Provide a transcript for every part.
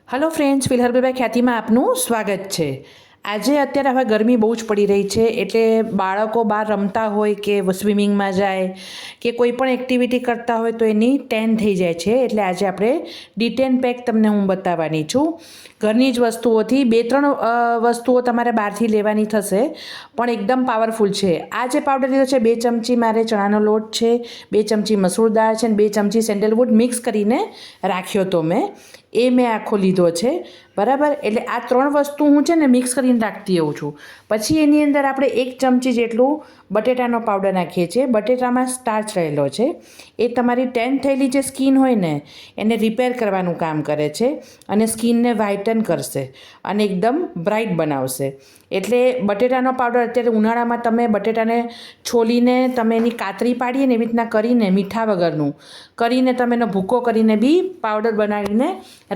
Hello friends, fill હર્બલબાઈ ખ્યાતિમાં આપનું સ્વાગત છે. આજે અત્યારે હવે ગરમી બહુ જ પડી રહી છે, એટલે બાળકો બહાર રમતા હોય કે સ્વિમિંગમાં જાય કે કોઈ પણ એક્ટિવિટી કરતા હોય તો એની ટેન થઈ જાય છે. એટલે આજે આપણે ડી10 પેક તમને હું બતાવવાની છું. ઘરની જ વસ્તુઓથી 2-3 વસ્તુઓ તમારે બહારથી લેવાની થશે, પણ એકદમ પાવરફુલ છે. આ જે પાવડર લીધો છે, 2 ચમચી મારે ચણાનો લોટ છે, 2 ચમચી મસૂર દાળ છે અને 2 ચમચી સેન્ડલવુડ મિક્સ કરીને રાખ્યો તો મેં આખો લીધો છે, બરાબર. એટલે આ 3 વસ્તુ હું છે ને મિક્સ કરીને રાખતી હોઉં છું. પછી એની અંદર આપણે 1 ચમચી જેટલું બટેટાનો પાવડર નાખીએ છીએ. બટેટામાં સ્ટાર્ચ રહેલો છે, એ તમારી ટેન થયેલી જે સ્કિન હોય ને એને રિપેર કરવાનું કામ કરે છે અને સ્કિનને વ્હાઇટન કરશે અને એકદમ બ્રાઇટ બનાવશે. એટલે બટેટાનો પાવડર અત્યારે ઉનાળામાં તમે બટેટાને છોલીને તમે એની કાતરી પાડીએ ને એવી રીતના કરીને મીઠા વગરનું કરીને તમે એનો ભૂકો કરીને બી પાવડર બનાવીને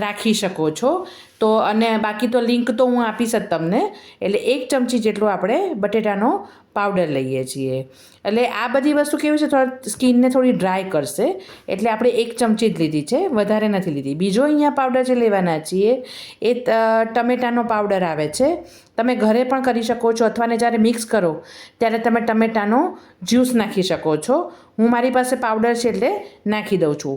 રાખી શકો છો. તો અને બાકી તો લિંક તો હું આપીશ જ તમને. એટલે 1 ચમચી જેટલો આપણે બટેટાનો પાવડર લઈએ છીએ. એટલે આ બધી વસ્તુ કેવી છે, થોડા સ્કિનને થોડી ડ્રાય કરશે, એટલે આપણે 1 ચમચી જ લીધી છે, વધારે નથી લીધી. બીજો અહીંયા પાવડર જે લેવાના છીએ એ ટમેટાનો પાવડર આવે છે. તમે ઘરે પણ કરી શકો છો, અથવા ને જ્યારે મિક્સ કરો ત્યારે તમે ટમેટાનો જ્યુસ નાખી શકો છો. હું મારી પાસે પાવડર છે એટલે નાખી દઉં છું.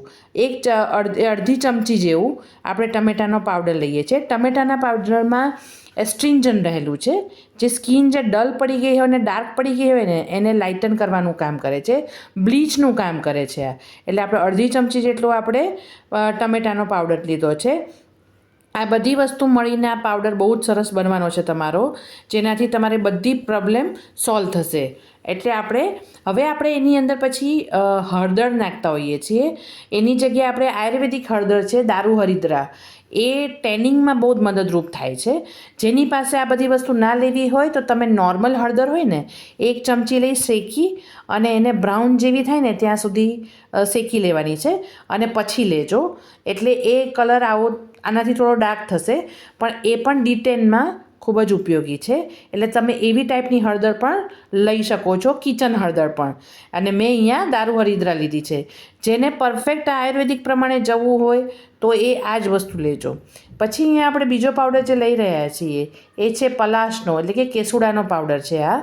અડધી ચમચી જેવું આપણે ટમેટાનો પાવડર લઈએ છીએ. ટમેટાના પાવડરમાં એસ્ટ્રિંજન રહેલું છે, જે સ્કિન જે ડલ પડી ગઈ હોય ને ડાર્ક પડી ગઈ હોય ને એને લાઇટન કરવાનું કામ કરે છે, બ્લીચનું કામ કરે છે. એટલે આપણે અડધી ચમચી જેટલો આપણે ટમેટાનો પાવડર લીધો છે. આ બધી વસ્તુ મળીને આ પાવડર બહુ જ સરસ બનવાનો છે તમારો, જેનાથી તમારી બધી પ્રોબ્લેમ સોલ્વ થશે. એટલે આપણે એની અંદર પછી હળદર નાખતા હોઈએ છીએ. એની જગ્યાએ આપણે આયુર્વેદિક હળદર છે, દારૂ હરિદ્રા, એ ટેનિંગમાં બહુ જ મદદરૂપ થાય છે. જેની પાસે આ બધી વસ્તુ ના લેવી હોય તો તમે નોર્મલ હળદર હોય ને 1 ચમચી લઈ શેકી અને એને બ્રાઉન જેવી થાય ને ત્યાં સુધી શેકી લેવાની છે અને પછી લેજો. એટલે એ કલર આનાથી થોડો ડાર્ક થશે, પણ એ પણ ડી10માં ખૂબ જ ઉપયોગી છે. એટલે તમે એવી ટાઈપની હળદર પણ લઈ શકો છો, કિચન હળદર પણ. અને મેં અહીંયા દારૂ હરિદ્રા લીધી છે. જેને પરફેક્ટ આયુર્વેદિક પ્રમાણે જવું હોય તો એ આ જ વસ્તુ લેજો. પછી અહીંયા આપણે બીજો પાવડર જે લઈ રહ્યા છીએ એ છે પલાશનો, એટલે કે કેસુડાનો પાવડર છે આ.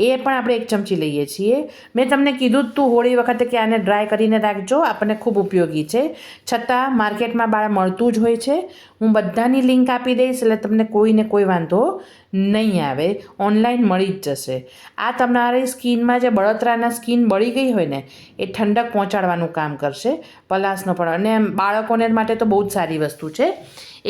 એ પણ આપણે 1 ચમચી લઈએ છીએ. મેં તમને કીધું જ તું હોળી વખતે કે આને ડ્રાય કરીને રાખજો, આપણને ખૂબ ઉપયોગી છે. છતાં માર્કેટમાં બહાર મળતું જ હોય છે. હું બધાની લિંક આપી દઈશ, એટલે તમને કોઈને કોઈ વાંધો નહીં આવે, ઓનલાઈન મળી જ જશે. આ તમારી સ્કિનમાં જે બળતરાના સ્કિન બળી ગઈ હોય ને એ ઠંડક પહોંચાડવાનું કામ કરશે, પલાશનો પણ. અને બાળકોને માટે તો બહુ જ સારી વસ્તુ છે,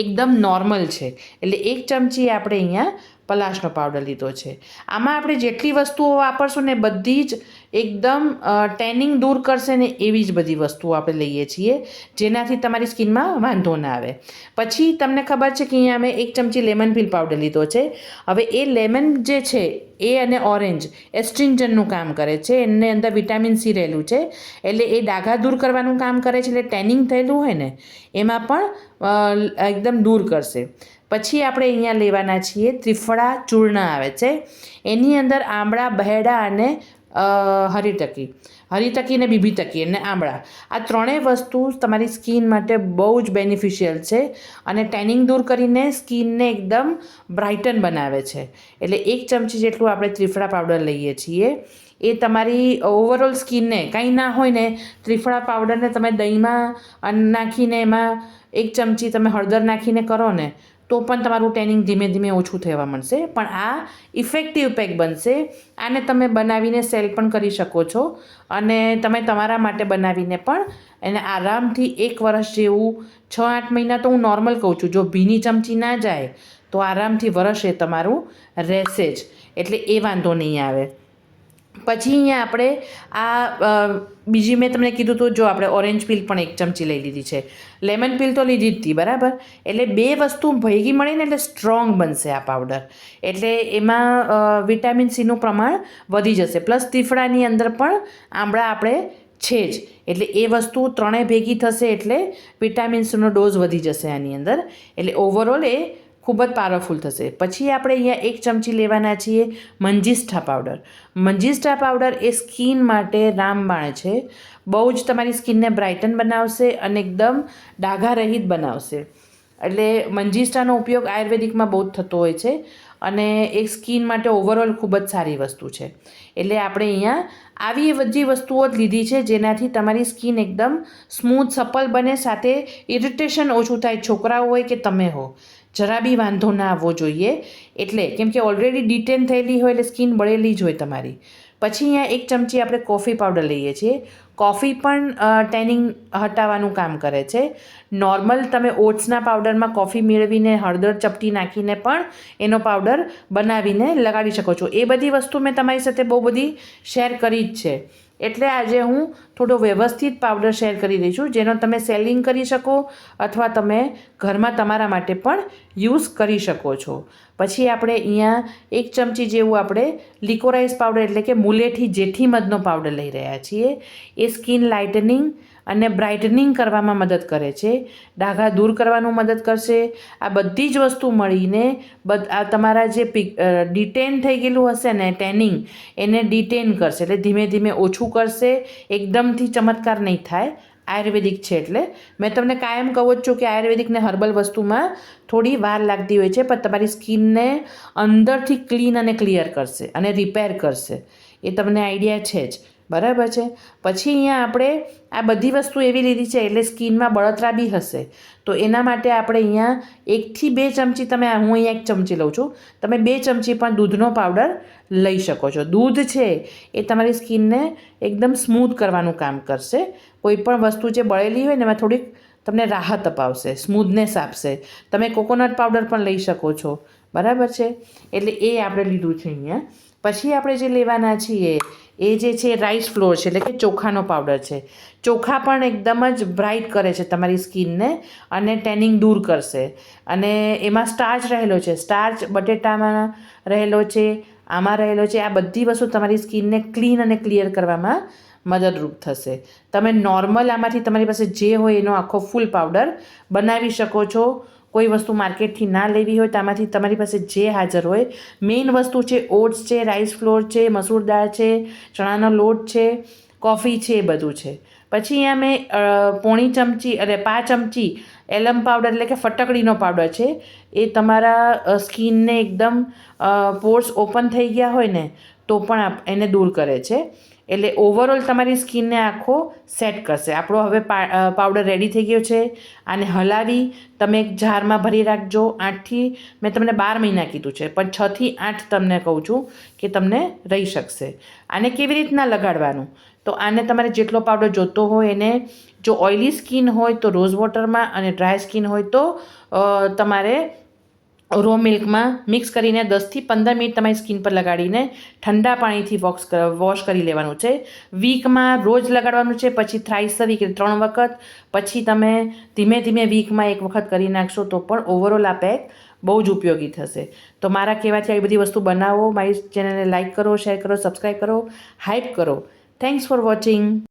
એકદમ નોર્મલ છે. એટલે 1 ચમચી આપણે અહીંયા પલાશનો પાવડર લીધો છે. આમાં આપણે જેટલી વસ્તુઓ વાપરશું ને બધી જ એકદમ ટેનિંગ દૂર કરશે ને એવી જ બધી વસ્તુઓ આપણે લઈએ છીએ, જેનાથી તમારી સ્કિનમાં વાંધો ના આવે. પછી તમને ખબર છે કે અહીંયા મેં 1 ચમચી લેમન પીલ પાવડર લીધો છે. હવે એ લેમન જે છે એ અને ઓરેન્જ એસ્ટ્રિંજનનું કામ કરે છે, એની અંદર વિટામિન સી રહેલું છે. એટલે એ ડાઘા દૂર કરવાનું કામ કરે છે. એટલે ટેનિંગ થયેલું હોય ને એમાં પણ એકદમ દૂર કરશે. પછી આપણે અહીંયા લેવાના છીએ ત્રિફળા ચૂર્ણ આવે છે. એની અંદર આમળા, બહેડા અને હરિતકી ને બીભીતકી અને આમળા, આ 3 વસ્તુ તમારી સ્કિન માટે બહુ જ બેનિફિશિયલ છે અને ટેનિંગ દૂર કરીને સ્કિનને એકદમ બ્રાઇટન બનાવે છે. એટલે 1 ચમચી જેટલું આપણે ત્રિફળા પાવડર લઈએ છીએ. એ તમારી ઓવરઓલ સ્કિનને કાંઈ ના હોય ને ત્રિફળા પાવડરને તમે દહીંમાં નાખીને એમાં 1 ચમચી તમે હળદર નાખીને કરો ને તો પણ તમારું ટેનિંગ ધીમે ધીમે ઓછું થવા મળશે. પણ આ ઇફેક્ટિવ પેક બનશે. આને તમે બનાવીને સેલ પણ કરી શકો છો અને તમે તમારા માટે બનાવીને પણ એને આરામથી 1 વર્ષ જેવું, 6-8 મહિના તો હું નોર્મલ કહું છું, જો ભીની ચમચી ના જાય તો આરામથી વર્ષ એ તમારું રહેશે જ. એટલે એ વાંધો નહીં આવે. પછી અહીંયા આપણે બીજી મેં તમને કીધું હતું, જો આપણે ઓરેન્જ પીલ પણ 1 ચમચી લઈ લીધી છે, લેમન પીલ તો લીધી જ હતી, બરાબર. એટલે 2 વસ્તુ ભેગી મળીને એટલે સ્ટ્રોંગ બનશે આ પાવડર. એટલે એમાં વિટામિન સીનું પ્રમાણ વધી જશે. પ્લસ ત્રિફળાની અંદર પણ આમળા આપણે છે જ, એટલે એ વસ્તુ 3 ભેગી થશે એટલે વિટામિન સીનો ડોઝ વધી જશે આની અંદર. એટલે ઓવરઓલ એ ખૂબ જ પાવરફુલ થશે. પછી આપણે અહીંયા 1 ચમચી લેવાના છીએ મંજિષ્ઠા પાવડર. મંજિષ્ઠા પાવડર એ સ્કિન માટે રામબાણ છે. બહુ જ તમારી સ્કિનને બ્રાઇટન બનાવશે અને એકદમ ડાઘા રહિત બનાવશે. એટલે મંજીષ્ટાનો ઉપયોગ આયુર્વેદિકમાં બહુ જ થતો હોય છે અને એ સ્કિન માટે ઓવરઓલ ખૂબ જ સારી વસ્તુ છે. એટલે આપણે અહીંયા આવી બધી વસ્તુઓ જ લીધી છે જેનાથી તમારી સ્કિન એકદમ સ્મૂથ સપલ બને, સાથે ઇરિટેશન ઓછું થાય, છોકરાઓ હોય કે તમે હો, જરા બી વાંધો ના આવવો જોઈએ. એટલે કેમ કે ઓલરેડી ડિટેન થયેલી હોય એટલે સ્કિન બળેલી જ હોય તમારી. પછી અહીંયા 1 ચમચી આપણે કોફી પાવડર લઈએ છીએ. કોફી પણ ટેનિંગ હટાવવાનું કામ કરે છે. નોર્મલ તમે ઓટ્સના પાવડરમાં કોફી મેળવીને હળદર ચપટી નાખીને પણ એનો પાવડર બનાવીને લગાડી શકો છો. એ બધી વસ્તુ મેં તમારી સાથે બહુ બધી શેર કરી જ છે. એટલે આજે હું થોડો વ્યવસ્થિત પાવડર શેર કરી રહી છું, જેનો તમે સેલિંગ કરી શકો અથવા તમે ઘરમાં તમારા માટે પણ યુઝ કરી શકો છો. પછી આપણે અહીંયા 1 ચમચી જેવું આપણે લિકોરાઇઝ પાવડર એટલે કે મુલેઠી જેઠી મધનો પાવડર લઈ રહ્યા છીએ. એ સ્કિન લાઇટનિંગ અને બ્રાઇટનિંગ કરવામાં મદદ કરે છે, ડાઘા દૂર કરવાનું મદદ કરશે. આ બધી જ વસ્તુ મળીને આ તમારા જે ડિટેન થઈ ગયેલું હશે ને ટેનિંગ, એને ડિટેન કરશે, એટલે ધીમે ધીમે ઓછું કરશે. એકદમથી ચમત્કાર નહીં થાય, આયુર્વેદિક છે એટલે. મેં તમને કાયમ કહું જ છું કે આયુર્વેદિક ને હર્બલ વસ્તુમાં થોડી વાર લાગતી હોય છે, પણ તમારી સ્કિનને અંદરથી ક્લીન અને ક્લિયર કરશે અને રિપેર કરશે. એ તમને આઈડિયા છે જ, બરાબર છે. પછી અહીંયા આપણે આ બધી વસ્તુ એવી લીધી છે એટલે સ્કિનમાં બળતરા બી હશે, તો એના માટે આપણે અહીંયા 1 થી 2 ચમચી, હું અહીંયા 1 ચમચી લઉં છું, તમે 2 ચમચી પણ દૂધનો પાવડર લઈ શકો છો. દૂધ છે એ તમારી સ્કિનને એકદમ સ્મૂથ કરવાનું કામ કરશે. કોઈ પણ વસ્તુ જે બળેલી હોય ને એમાં થોડીક તમને રાહત અપાવશે, સ્મૂથનેસ આપશે. તમે કોકોનટ પાવડર પણ લઈ શકો છો, બરાબર છે. એટલે એ આપણે લીધું છે અહીંયા. પછી આપણે જે લેવાના છીએ એ જે છે રાઈસ ફ્લોર છે, એટલે કે ચોખાનો પાવડર છે. ચોખા પણ એકદમ જ બ્રાઇટ કરે છે તમારી સ્કિનને અને ટેનિંગ દૂર કરશે. અને એમાં સ્ટાર્ચ રહેલો છે, સ્ટાર્ચ બટેટામાં રહેલો છે, આમાં રહેલો છે. આ બધી વસ્તુ તમારી સ્કિનને ક્લીન અને ક્લિયર કરવામાં મદદરૂપ થશે. તમે નોર્મલ આમાંથી તમારી પાસે જે હોય એનો આખો ફૂલ પાવડર બનાવી શકો છો. કોઈ વસ્તુ માર્કેટથી ના લેવી હોય તો આમાંથી તમારી પાસે જે હાજર હોય. મેઇન વસ્તુ છે ઓટ્સ છે, રાઈસ ફ્લોર છે, મસૂર દાળ છે, ચણાનો લોટ છે, કોફી છે, એ બધું છે. પછી અહીંયા મેં 1/2 ચમચી અને 5 ચમચી એલમ પાવડર એટલે કે ફટકડીનો પાવડર છે. એ તમારા સ્કિનને એકદમ પોર્સ ઓપન થઈ ગયા હોય ને તો પણ એને દૂર કરે છે. એટલે ઓવરઓલ તમારી સ્કિનને આખો સેટ કરશે. આપણો હવે પાવડર રેડી થઈ ગયો છે. આને હલાવી તમે એક જારમાં ભરી રાખજો. 8થી મેં તમને 12 મહિના કીધું છે, પણ 6 થી 8 તમને કહું છું કે તમને રહી શકશે. આને કેવી રીતના લગાડવાનું, તો આને તમારે જેટલો પાવડર જોતો હોય એને, જો ઓઇલી સ્કિન હોય તો રોઝ વોટરમાં અને ડ્રાય સ્કિન હોય તો તમારે રો મિલ્કમાં મિક્સ કરીને 10થી 15 મિનિટ તમારી સ્કિન પર લગાડીને ઠંડા પાણીથી વોશ કરી લેવાનું છે. વીકમાં રોજ લગાડવાનું છે, પછી થ્રાઇસ અ વીક 3 વખત. પછી તમે ધીમે ધીમે વીકમાં 1 વખત કરી નાખશો તો પણ ઓવરઓલ આ પેક બહુ જ ઉપયોગી થશે. તો મારા કહેવાથી આવી બધી વસ્તુ બનાવો. મારી ચેનલને લાઇક કરો, શેર કરો, સબસ્ક્રાઈબ કરો, હાઇપ કરો. Thanks for watching.